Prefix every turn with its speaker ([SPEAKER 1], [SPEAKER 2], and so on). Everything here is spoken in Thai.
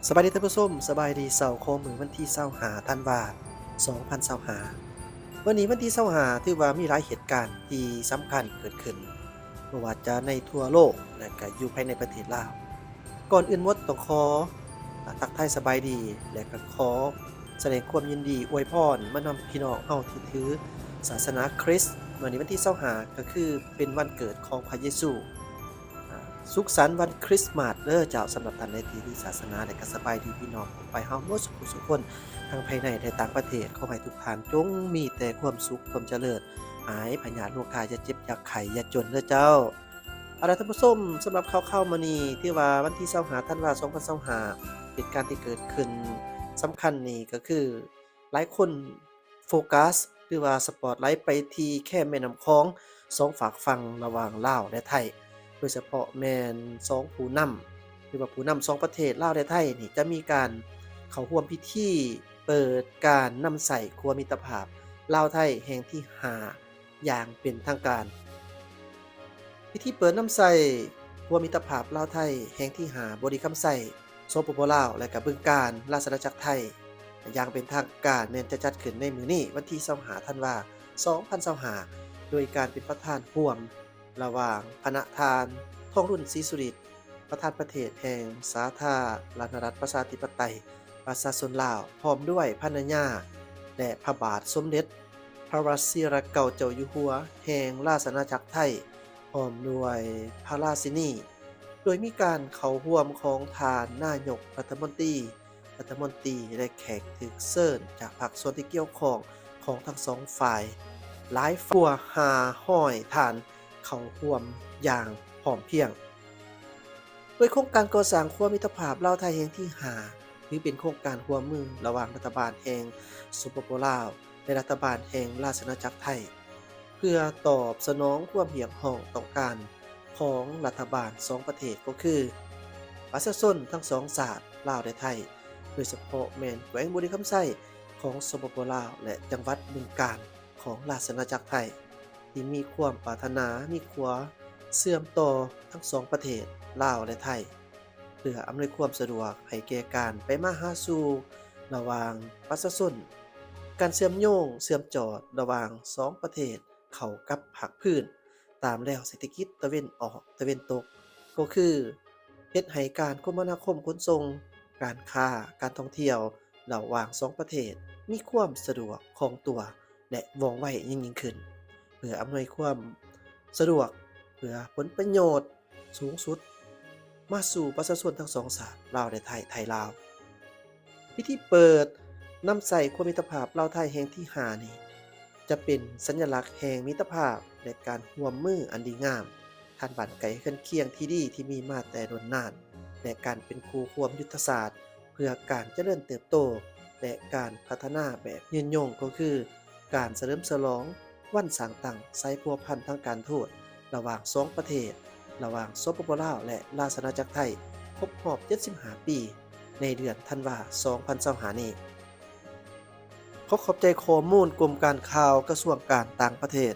[SPEAKER 1] สบายดีท่านผู้ชมสบายดีเสาร์โคมมือวันที่25ธันวา2025วันนี้วันที่25ถือว่ามีหลายเหตุการณ์ที่สำคัญเกิดขึ้นบ่ว่าจะในทั่วโลกและก็อยู่ภายในประเทศลาวก่อนอื่นหมดต้องขอทักทายสบายดีและก็ขอแสดงความยินดีอวยพรมานำพี่น้องเฮาที่ถือศาสนาคริสต์มื้อนี้วันที่25ก็คือเป็นวันเกิดของพระเยซู สุขสันต์วันคริสต์มาสเด้อเจ้าสำหรับท่านในที่ที่ศาสนาและก็สบายดีพี่น้องไปเฮาหมดสุขสุขคนทั้งภายในและต่างประเทศขอให้ทุกท่านจงมีแต่ความสุขความเจริญหายพยาธิโรคภัยอย่าเจ็บอย่าไข้อย่าจนเด้อเจ้าเอาล่ะท่านผู้ชมสำหรับข่าวๆมื้อนี้ที่ว่าวันที่25ธันวาคม2025เหตุการณ์ที่เกิดขึ้นสำคัญนี่ก็คือหลายคนโฟกัสหรือว่าสปอตไลต์ไปที่แค่แม่น้ำคองสองฝากฝั่งระหว่างลาวและไทย โดยเฉพาะแม่น2ผู้นำหรือว่าผู้นำ2ประเทศลาวและไทยนี่จะมีการเข้าร่วมพิธีเปิดการนำใส่ครัวมิตรภาพลาวไทยแห่งที่5อย่างเป็นทางการพิธีเปิดนำใส่ครัวมิตรภาพลาวไทยแห่งที่5บริคำไส่สปปลาวและก็บึงกาฬราชอาณาจักรไทยอย่างเป็นทางการแม้นจะจัดขึ้นในมื้อนี้วันที่25ธันวาคม2025โดยการเป็นประธานร่วม ระหว่างคณะทานทองรุ่นศรีสุริตประธานประเทศแห่งสาธารณรัฐประชาธิปไตยประชาชนลาวพร้อมด้วยภรรยาและพระบาทสมเด็จพระวชิรเกล้าเจ้าอยู่หัวแห่งราชอาณาจักรไทยพร้อมด้วยพระราชินีโดยมีการเข้าร่วมของทานนายกรัฐมนตรีและแขกถึกเชิญจากภาคส่วนที่เกี่ยวข้องของทั้งสองฝ่ายหลายฟัว500ท่าน เข้าร่วมอย่างพร้อมเพรียงโดยโครงการก่อสร้างครัวมิตรภาพลาวไทยแห่งที่5ถือเป็นโครงการร่วมมือระหว่างรัฐบาลแห่งสปปลาวและรัฐบาลแห่งราชอาณาจักรไทยเพื่อตอบสนองความเรียกร้องต้องการของรัฐบาล2ประเทศก็คือประชาชนทั้งสองชาติลาวและไทยโดยเฉพาะแม่นแขวงบุรีคำไส้ของสปปลาวและจังหวัดบึงกาฬของราชอาณาจักรไทย ที่มีความปรารถนามีขัวเชื่อมต่อทั้งสองประเทศลาวและไทยเพื่ออำนวยความสะดวกให้แก่การไปมาหาสู่ระหว่างประชาชนการเชื่อมโยงเชื่อมจอดระหว่าง2ประเทศเข้ากับภาคพื้นตามแนวเศรษฐกิจตะเวนออกตะเวนตกก็คือเฮ็ดให้การคมนาคมขนส่งการค้าการท่องเที่ยวระหว่าง2ประเทศมีความสะดวกคล่องตัวและว่องไวยิ่งขึ้น เพื่ออำนวยความสะดวกเพื่อผลประโยชน์สูงสุดมาสู่ประชาชนทั้งสองชาติลาวและไทยไทยลาวพิธีเปิดนำใส่ความมิตรภาพลาวไทยแห่งที่5นี้จะเป็นสัญลักษณ์แห่งมิตรภาพและการร่วมมืออันดีงามทานบ้านไกลเคียงเคียงที่ดีที่มีมาแต่โดนนานและการเป็นคู่ควมยุทธศาสตร์เพื่อการเจริญเติบโตและการพัฒนาแบบยืนยงก็คือการเฉลิมฉลองวันสร้างตั้งไซพัวพันธ์ทางการทูตระหว่าง2ประเทศระหว่างสปปลาวและราชอาณาจักรไทยครบรอบ75ปีในเดือนธันวาคม2025นี้ขอขอบใจข้อมูลกรมการข่าวกระทรวงการต่างประเทศ